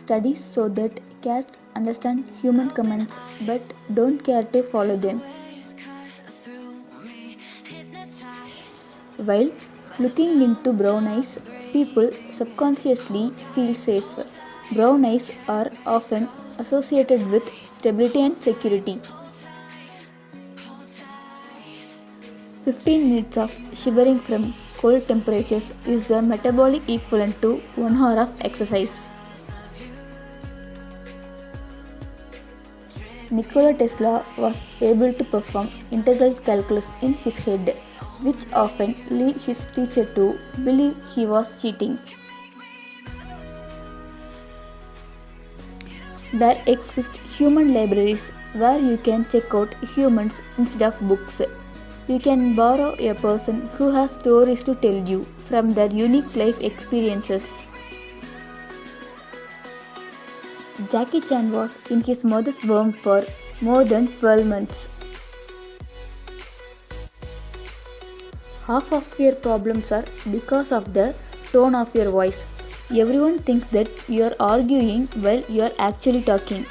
Studies show that cats understand human commands but don't care to follow them. While looking into brown eyes, people subconsciously feel safe. Brown eyes are often associated with stability and security. 15 minutes of shivering from cold temperatures is the metabolic equivalent to 1 hour of exercise. Nikola Tesla was able to perform integral calculus in his head, which often led his teacher to believe he was cheating. There exist human libraries where you can check out humans instead of books. You can borrow a person who has stories to tell you from their unique life experiences. Jackie Chan was in his mother's womb for more than 12 months. Half of your problems are because of the tone of your voice. Everyone thinks that you are arguing while you are actually talking.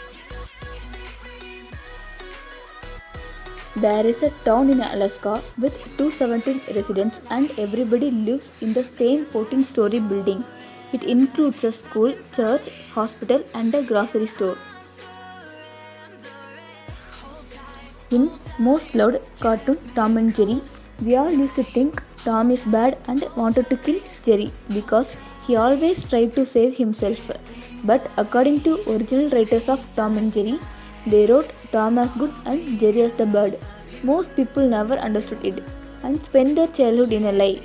There is a town in Alaska with 217 residents and everybody lives in the same 14-story building. It includes a school, church, hospital and a grocery store. In most loved cartoon Tom and Jerry, we all used to think Tom is bad and wanted to kill Jerry because he always tried to save himself. But according to original writers of Tom and Jerry, they wrote Tom as good and Jerry as the bad. Most people never understood it and spent their childhood in a lie.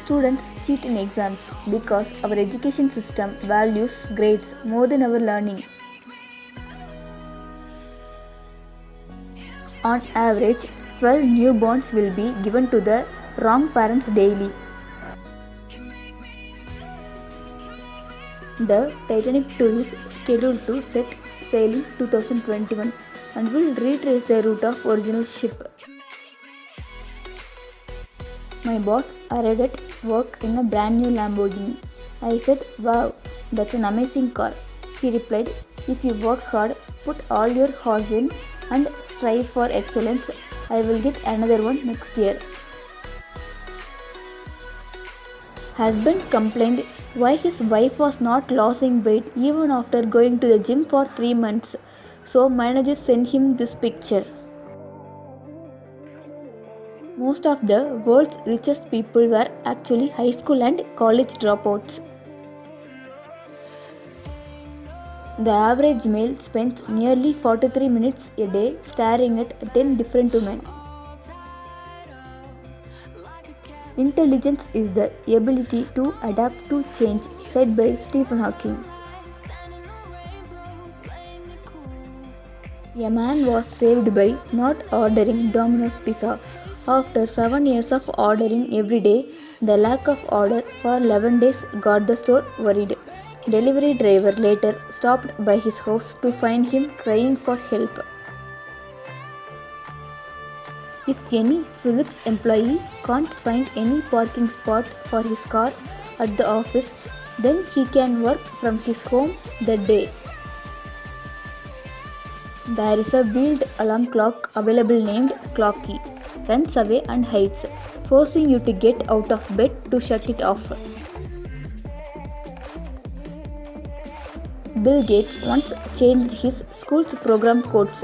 Students cheat in exams because our education system values grades more than our learning. On average, 12 newborns will be given to the wrong parents daily. The Titanic 2 is scheduled to set sail in 2021 and will retrace the route of original ship. My boss arrived at work in a brand new Lamborghini. I said, "Wow, that's an amazing car." He replied, "If you work hard, put all your heart in, and strive for excellence, I will get another one next year." Husband complained why his wife was not losing weight even after going to the gym for 3 months. So managers sent him this picture. Most of the world's richest people were actually high school and college dropouts. The average male spends nearly 43 minutes a day staring at 10 different women. Intelligence is the ability to adapt to change, said by Stephen Hawking. A man was saved by not ordering Domino's pizza. After 7 years of ordering every day, the lack of order for 11 days got the store worried. Delivery driver later stopped by his house to find him crying for help. If any Philips employee can't find any parking spot for his car at the office, then he can work from his home that day. There is a wheeled alarm clock available named Clocky. Runs away and hides, forcing you to get out of bed to shut it off. Bill Gates once changed his school's program codes,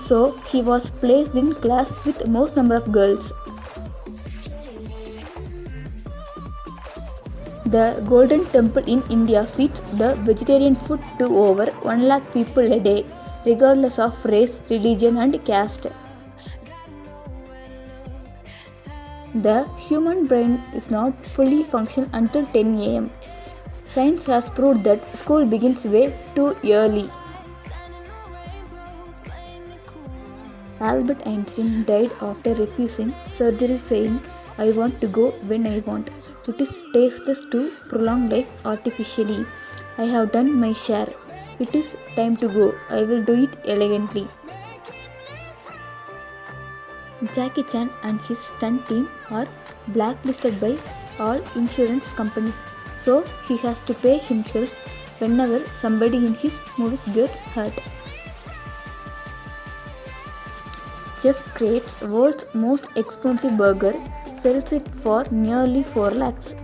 so he was placed in class with most number of girls. The Golden Temple in India feeds the vegetarian food to over 1 lakh people a day, regardless of race, religion and caste. The human brain is not fully functional until 10 am. Science has proved that school begins way too early. Albert Einstein died after refusing surgery saying, "I want to go when I want. It is tasteless to prolong life artificially. I have done my share. It is time to go. I will do it elegantly." Jackie Chan and his stunt team are blacklisted by all insurance companies so he has to pay himself whenever somebody in his movies gets hurt. Chef creates world's most expensive burger, sells it for nearly 4 lakhs.